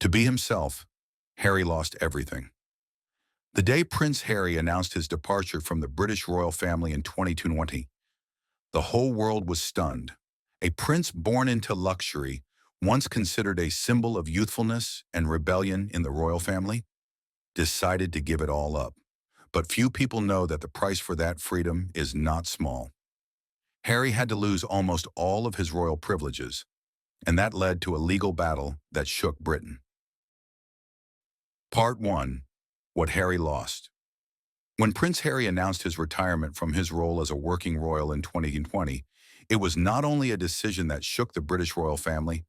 To be himself, Harry lost everything. The day Prince Harry announced his departure from the British royal family in 2020, the whole world was stunned. A prince born into luxury, once considered a symbol of youthfulness and rebellion in the royal family, decided to give it all up. But few people know that the price for that freedom is not small. Harry had to lose almost all of his royal privileges, and that led to a legal battle that shook Britain. Part 1. What Harry lost. When Prince Harry announced his retirement from his role as a working royal in 2020, it was not only a decision that shook the British royal family,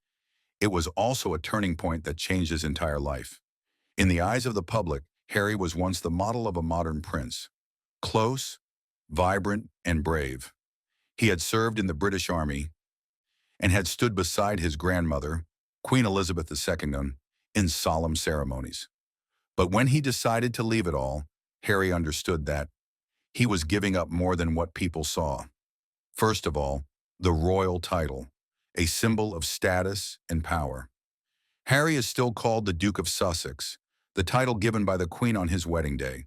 it was also a turning point that changed his entire life. In the eyes of the public, Harry was once the model of a modern prince. Close, vibrant, and brave. He had served in the British Army and had stood beside his grandmother, Queen Elizabeth II, in solemn ceremonies. But when he decided to leave it all, Harry understood that he was giving up more than what people saw. First of all, the royal title, a symbol of status and power. Harry is still called the Duke of Sussex, the title given by the Queen on his wedding day.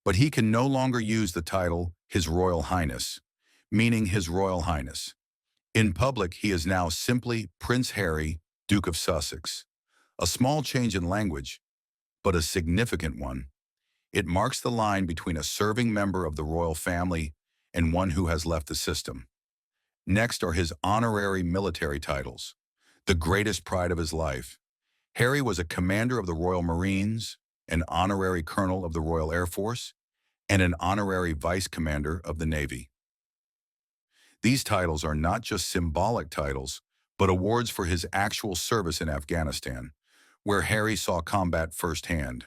But he can no longer use the title His Royal Highness, meaning His Royal Highness. In public, he is now simply Prince Harry, Duke of Sussex. A small change in language, but a significant one. It marks the line between a serving member of the royal family and one who has left the system. Next are his honorary military titles, the greatest pride of his life. Harry was a commander of the Royal Marines, an honorary colonel of the Royal Air Force, and an honorary vice commander of the Navy. These titles are not just symbolic titles, but awards for his actual service in Afghanistan, where Harry saw combat firsthand.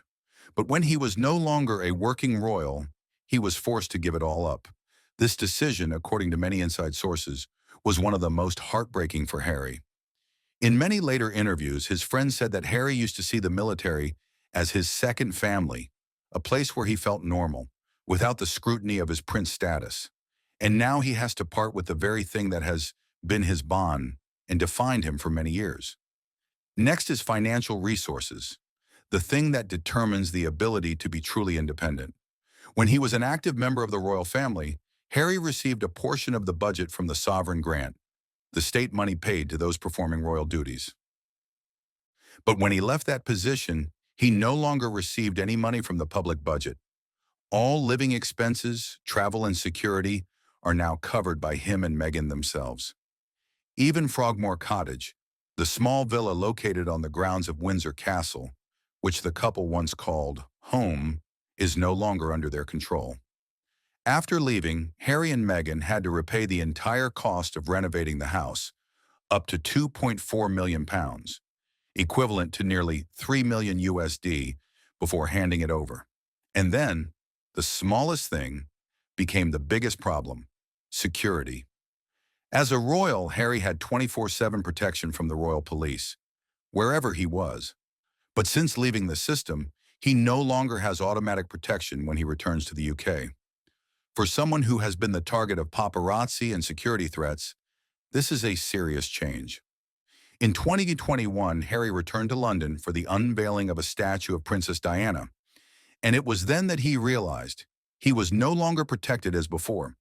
But when he was no longer a working royal, he was forced to give it all up. This decision, according to many inside sources, was one of the most heartbreaking for Harry. In many later interviews, his friends said that Harry used to see the military as his second family, a place where he felt normal, without the scrutiny of his prince status. And now he has to part with the very thing that has been his bond and defined him for many years. Next is financial resources, the thing that determines the ability to be truly independent. When he was an active member of the royal family, Harry received a portion of the budget from the sovereign grant, the state money paid to those performing royal duties. But when he left that position, he no longer received any money from the public budget. All living expenses, travel, and security are now covered by him and Meghan themselves. Even Frogmore Cottage, the small villa located on the grounds of Windsor Castle, which the couple once called home, is no longer under their control. After leaving, Harry and Meghan had to repay the entire cost of renovating the house, up to £2.4 million, equivalent to nearly $3 million USD, before handing it over. And then, the smallest thing became the biggest problem: security. As a royal, Harry had 24/7 protection from the royal police, wherever he was. But since leaving the system, he no longer has automatic protection when he returns to the UK. For someone who has been the target of paparazzi and security threats, this is a serious change. In 2021, Harry returned to London for the unveiling of a statue of Princess Diana, and it was then that he realized he was no longer protected as before.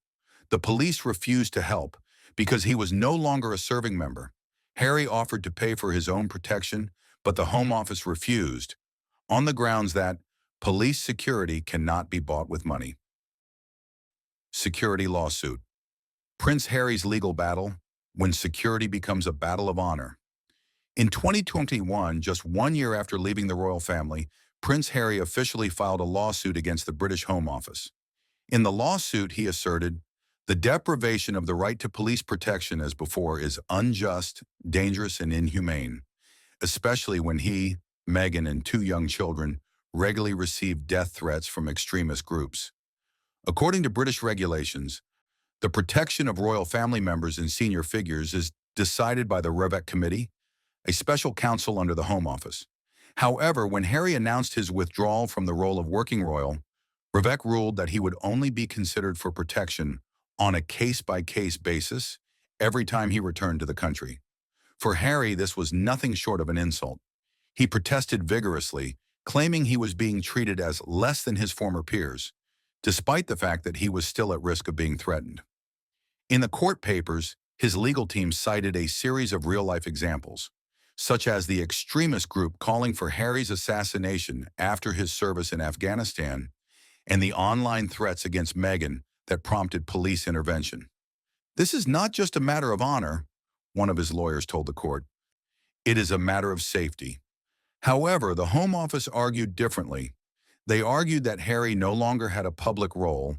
The police refused to help because he was no longer a serving member. Harry offered to pay for his own protection, but the Home Office refused, on the grounds that police security cannot be bought with money. Security lawsuit. Prince Harry's legal battle, when security becomes a battle of honor. In 2021, just 1 year after leaving the royal family, Prince Harry officially filed a lawsuit against the British Home Office. In the lawsuit, he asserted, "The deprivation of the right to police protection as before is unjust, dangerous, and inhumane, especially when he, Meghan, and 2 young children regularly receive death threats from extremist groups." According to British regulations, the protection of royal family members and senior figures is decided by the Revet Committee, a special council under the Home Office. However, when Harry announced his withdrawal from the role of working royal, Revet ruled that he would only be considered for protection on a case-by-case basis every time he returned to the country. For Harry, this was nothing short of an insult. He protested vigorously, claiming he was being treated as less than his former peers, despite the fact that he was still at risk of being threatened. In the court papers, his legal team cited a series of real-life examples, such as the extremist group calling for Harry's assassination after his service in Afghanistan and the online threats against Meghan that prompted police intervention. This is not just a matter of honor, one of his lawyers told the court. It is a matter of safety. However, the Home Office argued differently. They argued that Harry no longer had a public role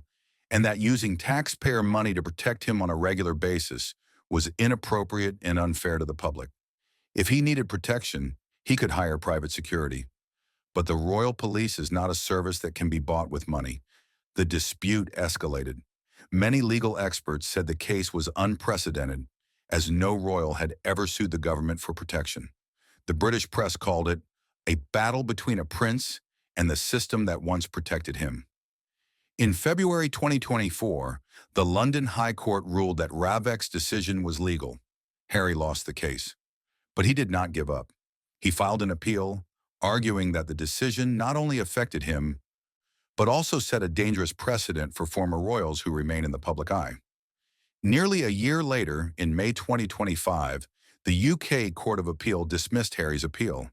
and that using taxpayer money to protect him on a regular basis was inappropriate and unfair to the public. If he needed protection, he could hire private security. But the royal police is not a service that can be bought with money. The dispute escalated. Many legal experts said the case was unprecedented, as no royal had ever sued the government for protection. The British press called it a battle between a prince and the system that once protected him. In February 2024, the London High Court ruled that Ravek's decision was legal. Harry lost the case. But he did not give up. He filed an appeal, arguing that the decision not only affected him, but also set a dangerous precedent for former royals who remain in the public eye. Nearly a year later, in May 2025, the UK Court of Appeal dismissed Harry's appeal.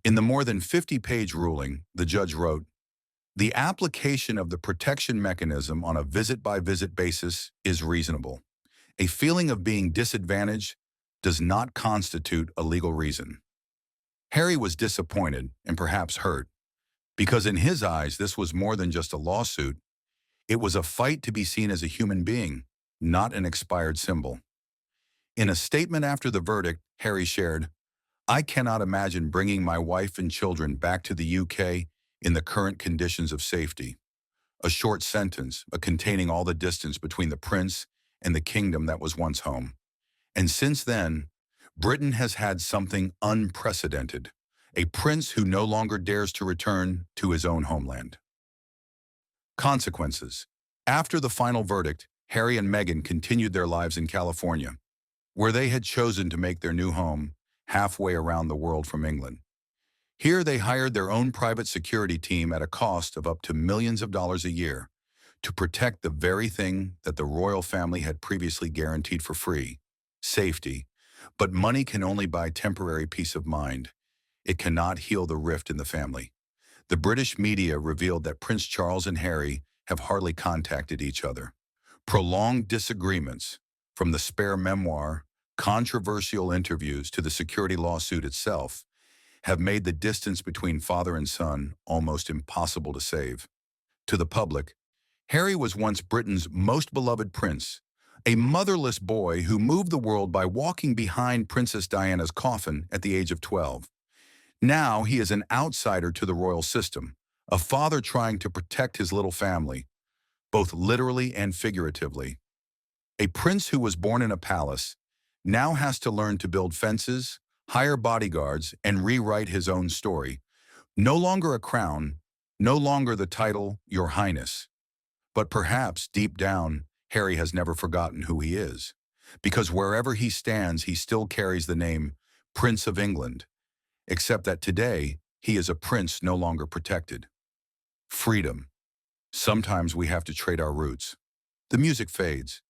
In the more than 50-page ruling, the judge wrote, "The application of the protection mechanism on a visit-by-visit basis is reasonable. A feeling of being disadvantaged does not constitute a legal reason." Harry was disappointed and perhaps hurt, because in his eyes this was more than just a lawsuit. It was a fight to be seen as a human being, not an expired symbol. In a statement after the verdict, Harry shared, "I cannot imagine bringing my wife and children back to the UK in the current conditions of safety." A short sentence, containing all the distance between the prince and the kingdom that was once home. And since then, Britain has had something unprecedented, a prince who no longer dares to return to his own homeland. Consequences. After the final verdict, Harry and Meghan continued their lives in California, where they had chosen to make their new home halfway around the world from England. Here they hired their own private security team at a cost of up to millions of dollars a year to protect the very thing that the royal family had previously guaranteed for free: safety. But money can only buy temporary peace of mind. It cannot heal the rift in the family. The British media revealed that Prince Charles and Harry have hardly contacted each other. Prolonged disagreements, from the spare memoir, controversial interviews to the security lawsuit itself, have made the distance between father and son almost impossible to save. To the public, Harry was once Britain's most beloved prince, a motherless boy who moved the world by walking behind Princess Diana's coffin at the age of 12. Now he is an outsider to the royal system, a father trying to protect his little family, both literally and figuratively. A prince who was born in a palace now has to learn to build fences, hire bodyguards, and rewrite his own story. No longer a crown, no longer the title, Your Highness. But perhaps, deep down, Harry has never forgotten who he is, because wherever he stands, he still carries the name Prince of England, except that today, he is a prince no longer protected. Freedom. Sometimes we have to trade our roots. The music fades.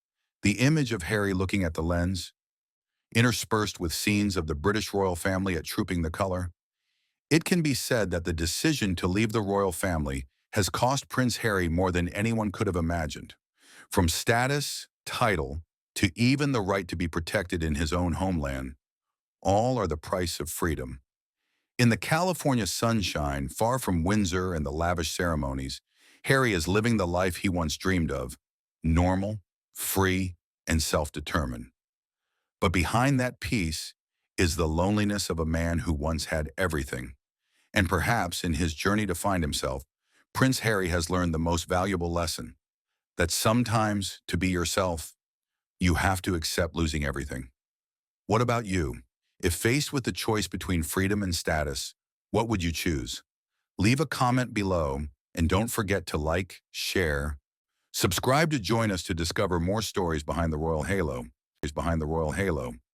The image of Harry looking at the lens, interspersed with scenes of the British royal family at Trooping the Colour. It can be said that the decision to leave the royal family has cost Prince Harry more than anyone could have imagined. From status, title, to even the right to be protected in his own homeland, all are the price of freedom. In the California sunshine, far from Windsor and the lavish ceremonies, Harry is living the life he once dreamed of, normal, free, and self-determined. But behind that peace is the loneliness of a man who once had everything. And perhaps in his journey to find himself, Prince Harry has learned the most valuable lesson: that sometimes, to be yourself, you have to accept losing everything. What about you? If faced with the choice between freedom and status, what would you choose? Leave a comment below, and don't forget to like, share, subscribe to join us to discover more stories behind the royal halo.